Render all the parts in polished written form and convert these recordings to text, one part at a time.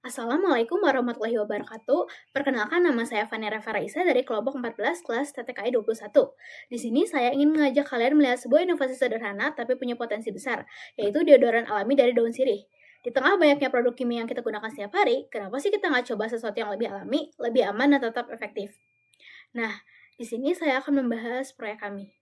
Assalamualaikum warahmatullahi wabarakatuh. Perkenalkan nama saya Fani Raisa dari kelompok 14 kelas TTKI 21. Di sini saya ingin mengajak kalian melihat sebuah inovasi sederhana tapi punya potensi besar, yaitu deodoran alami dari daun sirih. Di tengah banyaknya produk kimia yang kita gunakan setiap hari, kenapa sih kita nggak coba sesuatu yang lebih alami, lebih aman, dan tetap efektif? Nah, di sini saya akan membahas proyek kami.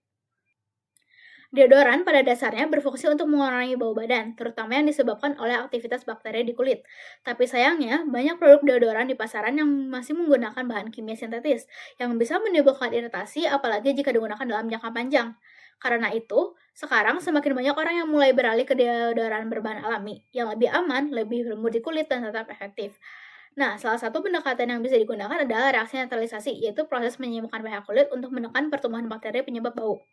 Deodoran pada dasarnya berfungsi untuk mengurangi bau badan, terutama yang disebabkan oleh aktivitas bakteri di kulit. Tapi sayangnya, banyak produk deodoran di pasaran yang masih menggunakan bahan kimia sintetis, yang bisa menimbulkan iritasi apalagi jika digunakan dalam jangka panjang. Karena itu, sekarang semakin banyak orang yang mulai beralih ke deodoran berbahan alami, yang lebih aman, lebih lembut di kulit, dan tetap efektif. Nah, salah satu pendekatan yang bisa digunakan adalah reaksi netralisasi, yaitu proses menyembuhkan pH kulit untuk menekan pertumbuhan bakteri penyebab bau.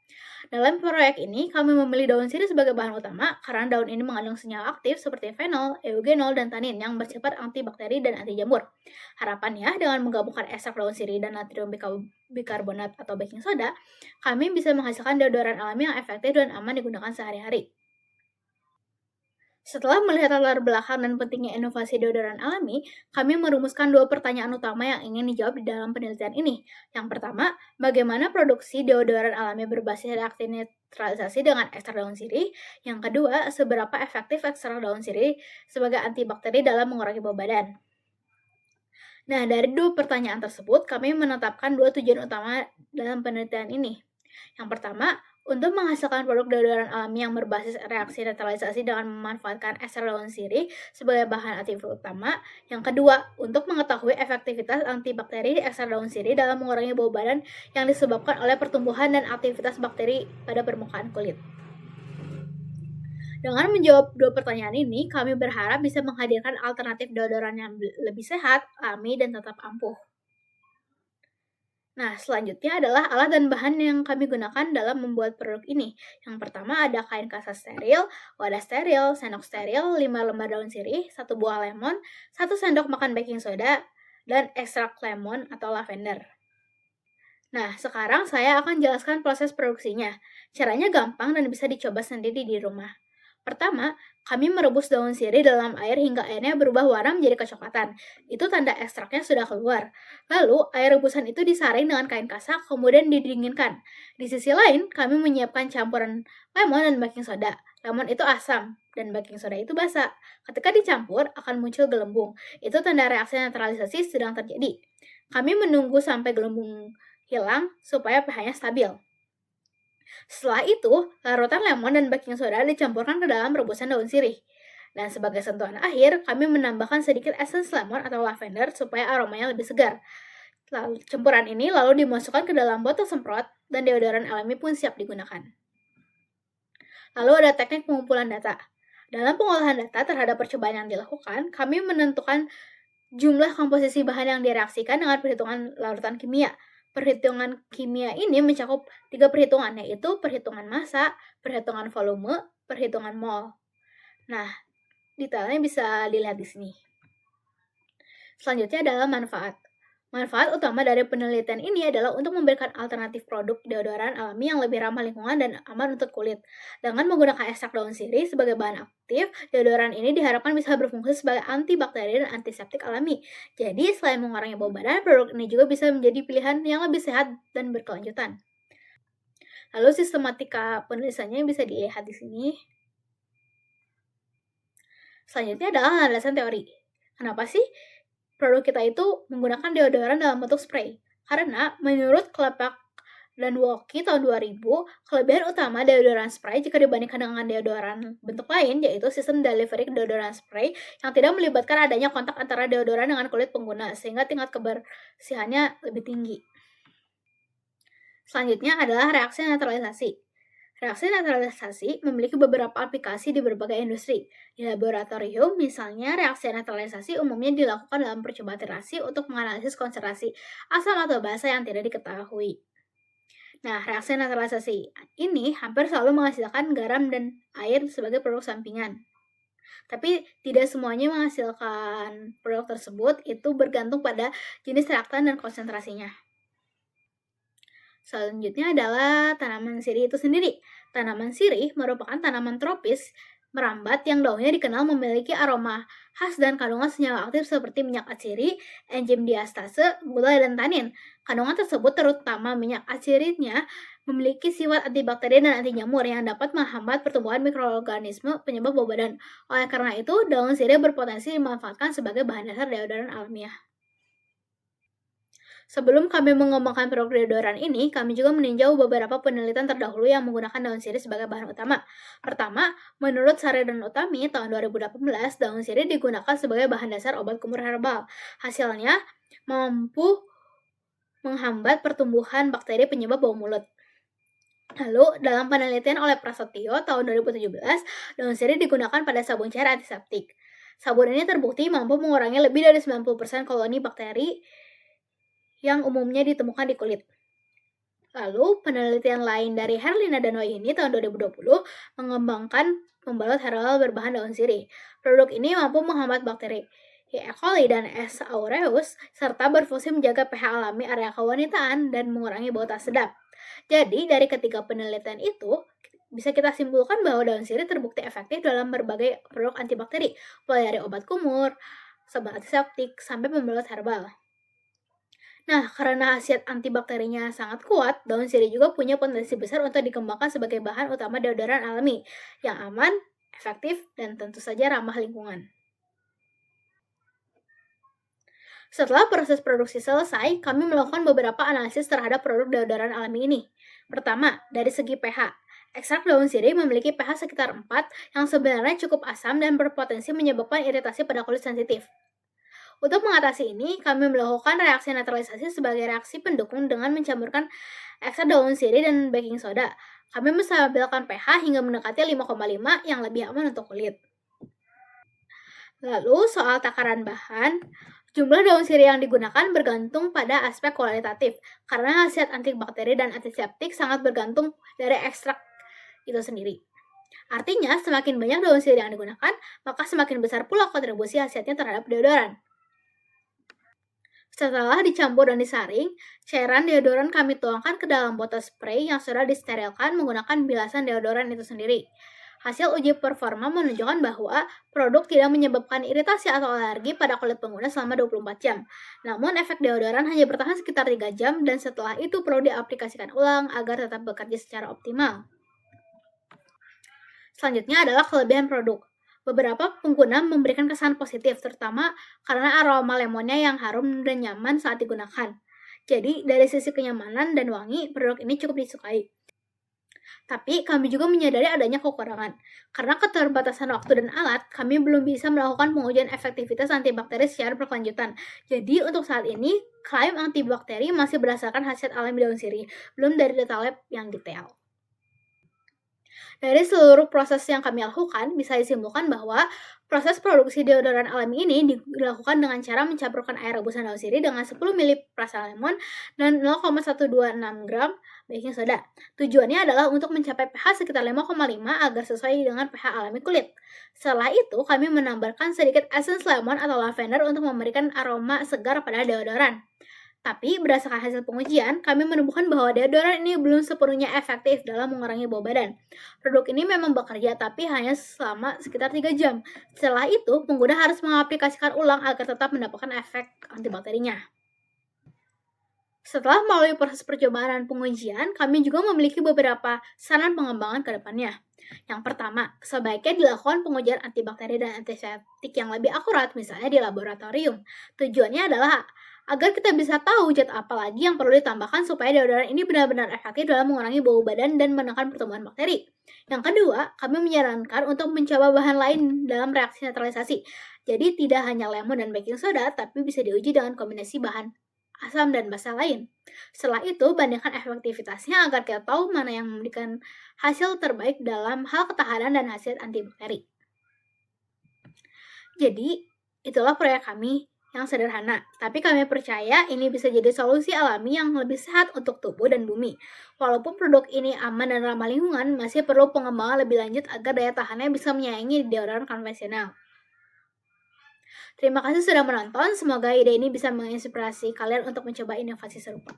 Dalam proyek ini, kami memilih daun sirih sebagai bahan utama karena daun ini mengandung senyawa aktif seperti fenol, eugenol, dan tanin yang bersifat antibakteri dan anti jamur. Harapannya, dengan menggabungkan ekstrak daun sirih dan natrium bikarbonat atau baking soda, kami bisa menghasilkan deodoran alami yang efektif dan aman digunakan sehari-hari. Setelah melihat latar belakang dan pentingnya inovasi deodoran alami, kami merumuskan dua pertanyaan utama yang ingin dijawab di dalam penelitian ini. Yang pertama, bagaimana produksi deodoran alami berbasis reaksi neutralisasi dengan ekstrak daun sirih? Yang kedua, seberapa efektif ekstrak daun sirih sebagai antibakteri dalam mengurangi bau badan? Nah, dari dua pertanyaan tersebut, kami menetapkan dua tujuan utama dalam penelitian ini. Yang pertama, untuk menghasilkan produk deodoran alami yang berbasis reaksi netralisasi dengan memanfaatkan ekstrak daun sirih sebagai bahan aktif utama. Yang kedua, untuk mengetahui efektivitas antibakteri ekstrak daun sirih dalam mengurangi bau badan yang disebabkan oleh pertumbuhan dan aktivitas bakteri pada permukaan kulit. Dengan menjawab dua pertanyaan ini, kami berharap bisa menghadirkan alternatif deodoran yang lebih sehat, alami, dan tetap ampuh. Nah, selanjutnya adalah alat dan bahan yang kami gunakan dalam membuat produk ini. Yang pertama ada kain kasa steril, wadah steril, sendok steril, 5 lembar daun sirih, 1 buah lemon, 1 sendok makan baking soda, dan ekstrak lemon atau lavender. Nah, sekarang saya akan jelaskan proses produksinya. Caranya gampang dan bisa dicoba sendiri di rumah. Pertama, kami merebus daun sirih dalam air hingga airnya berubah warna menjadi kecoklatan. Itu tanda ekstraknya sudah keluar. Lalu, air rebusan itu disaring dengan kain kasak, kemudian didinginkan. Di sisi lain, kami menyiapkan campuran lemon dan baking soda. Lemon itu asam, dan baking soda itu basa. Ketika dicampur, akan muncul gelembung. Itu tanda reaksi netralisasi sedang terjadi. Kami menunggu sampai gelembung hilang supaya pH-nya stabil. Setelah itu, larutan lemon dan baking soda dicampurkan ke dalam rebusan daun sirih. Dan sebagai sentuhan akhir, kami menambahkan sedikit essence lemon atau lavender supaya aromanya lebih segar. Lalu, campuran ini lalu dimasukkan ke dalam botol semprot dan deodoran alami pun siap digunakan. Lalu ada teknik pengumpulan data. Dalam pengolahan data terhadap percobaan yang dilakukan, kami menentukan jumlah komposisi bahan yang direaksikan dengan perhitungan larutan kimia. Perhitungan kimia ini mencakup 3 perhitungan, yaitu perhitungan massa, perhitungan volume, perhitungan mol. Nah, detailnya bisa dilihat di sini. Selanjutnya adalah manfaat. Manfaat utama dari penelitian ini adalah untuk memberikan alternatif produk deodoran alami yang lebih ramah lingkungan dan aman untuk kulit. Dengan menggunakan ekstrak daun sirih sebagai bahan aktif, deodoran ini diharapkan bisa berfungsi sebagai antibakteri dan antiseptik alami. Jadi, selain mengurangi bau badan, produk ini juga bisa menjadi pilihan yang lebih sehat dan berkelanjutan. Lalu sistematika penulisannya bisa dilihat di sini. Selanjutnya adalah landasan teori. Kenapa sih produk kita itu menggunakan deodoran dalam bentuk spray? Karena menurut Klepak dan Walkie tahun 2000, kelebihan utama deodoran spray jika dibandingkan dengan deodoran bentuk lain yaitu sistem delivery deodoran spray yang tidak melibatkan adanya kontak antara deodoran dengan kulit pengguna sehingga tingkat kebersihannya lebih tinggi. Selanjutnya adalah reaksi netralisasi. Reaksi netralisasi memiliki beberapa aplikasi di berbagai industri. Di laboratorium, misalnya, reaksi netralisasi umumnya dilakukan dalam percobaan iterasi untuk menganalisis konsentrasi asam atau basa yang tidak diketahui. Nah, reaksi netralisasi ini hampir selalu menghasilkan garam dan air sebagai produk sampingan. Tapi tidak semuanya menghasilkan produk tersebut, itu bergantung pada jenis reaktan dan konsentrasinya. Selanjutnya adalah tanaman sirih itu sendiri. Tanaman sirih merupakan tanaman tropis merambat yang daunnya dikenal memiliki aroma khas dan kandungan senyawa aktif seperti minyak atsiri, enzim diastase, gula, dan tanin. Kandungan tersebut, terutama minyak atsirinya, memiliki sifat antibakteri dan anti jamur yang dapat menghambat pertumbuhan mikroorganisme penyebab bau badan. Oleh karena itu, daun sirih berpotensi dimanfaatkan sebagai bahan dasar deodoran alamiah. Sebelum kami mengembangkan produk deodoran ini, kami juga meninjau beberapa penelitian terdahulu yang menggunakan daun sirih sebagai bahan utama. Pertama, menurut Sari dan Utami tahun 2018, daun sirih digunakan sebagai bahan dasar obat kumur herbal. Hasilnya mampu menghambat pertumbuhan bakteri penyebab bau mulut. Lalu, dalam penelitian oleh Prasetyo tahun 2017, daun sirih digunakan pada sabun cair antiseptik. Sabun ini terbukti mampu mengurangi lebih dari 90% koloni bakteri yang umumnya ditemukan di kulit. Lalu, penelitian lain dari Herlina dan Wahini tahun 2020 mengembangkan pembalut herbal berbahan daun sirih. Produk ini mampu menghambat bakteri E. coli dan S. aureus, serta berfungsi menjaga pH alami area kewanitaan dan mengurangi bau tak sedap. Jadi, dari ketiga penelitian itu, bisa kita simpulkan bahwa daun sirih terbukti efektif dalam berbagai produk antibakteri, mulai dari obat kumur, sabun antiseptik, sampai pembalut herbal. Nah, karena khasiat antibakterinya sangat kuat, daun sirih juga punya potensi besar untuk dikembangkan sebagai bahan utama deodoran alami yang aman, efektif, dan tentu saja ramah lingkungan. Setelah proses produksi selesai, kami melakukan beberapa analisis terhadap produk deodoran alami ini. Pertama, dari segi pH. Ekstrak daun sirih memiliki pH sekitar 4 yang sebenarnya cukup asam dan berpotensi menyebabkan iritasi pada kulit sensitif. Untuk mengatasi ini, kami melakukan reaksi netralisasi sebagai reaksi pendukung dengan mencampurkan ekstrak daun sirih dan baking soda. Kami menstabilkan pH hingga mendekati 5,5 yang lebih aman untuk kulit. Lalu, soal takaran bahan, jumlah daun sirih yang digunakan bergantung pada aspek kualitatif, karena khasiat antibakteri dan antiseptik sangat bergantung dari ekstrak itu sendiri. Artinya, semakin banyak daun sirih yang digunakan, maka semakin besar pula kontribusi khasiatnya terhadap deodoran. Setelah dicampur dan disaring, cairan deodoran kami tuangkan ke dalam botol spray yang sudah disterilkan menggunakan bilasan deodoran itu sendiri. Hasil uji performa menunjukkan bahwa produk tidak menyebabkan iritasi atau alergi pada kulit pengguna selama 24 jam. Namun, efek deodoran hanya bertahan sekitar 3 jam dan setelah itu perlu diaplikasikan ulang agar tetap bekerja secara optimal. Selanjutnya adalah kelebihan produk. Beberapa pengguna memberikan kesan positif, terutama karena aroma lemonnya yang harum dan nyaman saat digunakan. Jadi, dari sisi kenyamanan dan wangi, produk ini cukup disukai. Tapi, kami juga menyadari adanya kekurangan. Karena keterbatasan waktu dan alat, kami belum bisa melakukan pengujian efektivitas antibakteri secara berkelanjutan. Jadi, untuk saat ini, klaim antibakteri masih berdasarkan khasiat alami daun sirih, belum dari data lab yang detail. Dari seluruh proses yang kami lakukan, bisa disimpulkan bahwa proses produksi deodoran alami ini dilakukan dengan cara mencampurkan air rebusan daun sirih dengan 10 ml perasan lemon dan 0,126 gram baking soda. Tujuannya adalah untuk mencapai pH sekitar 5,5 agar sesuai dengan pH alami kulit. Setelah itu, kami menambahkan sedikit essence lemon atau lavender untuk memberikan aroma segar pada deodoran. Tapi, berdasarkan hasil pengujian, kami menemukan bahwa deodoran ini belum sepenuhnya efektif dalam mengurangi bau badan. Produk ini memang bekerja, tapi hanya selama sekitar 3 jam. Setelah itu, pengguna harus mengaplikasikan ulang agar tetap mendapatkan efek antibakterinya. Setelah melalui proses percobaan dan pengujian, kami juga memiliki beberapa saran pengembangan ke depannya. Yang pertama, sebaiknya dilakukan pengujian antibakteri dan antiseptik yang lebih akurat, misalnya di laboratorium. Tujuannya adalah agar kita bisa tahu zat apa lagi yang perlu ditambahkan supaya deodoran ini benar-benar efektif dalam mengurangi bau badan dan menekan pertumbuhan bakteri. Yang kedua, kami menyarankan untuk mencoba bahan lain dalam reaksi netralisasi. Jadi tidak hanya lemon dan baking soda, tapi bisa diuji dengan kombinasi bahan asam dan basa lain. Setelah itu, bandingkan efektivitasnya agar kita tahu mana yang memberikan hasil terbaik dalam hal ketahanan dan khasiat antibakteri. Jadi, itulah proyek kami yang sederhana, tapi kami percaya ini bisa jadi solusi alami yang lebih sehat untuk tubuh dan bumi. Walaupun produk ini aman dan ramah lingkungan, masih perlu pengembangan lebih lanjut agar daya tahannya bisa menyaingi deodoran konvensional. Terima kasih sudah menonton, semoga ide ini bisa menginspirasi kalian untuk mencoba inovasi serupa.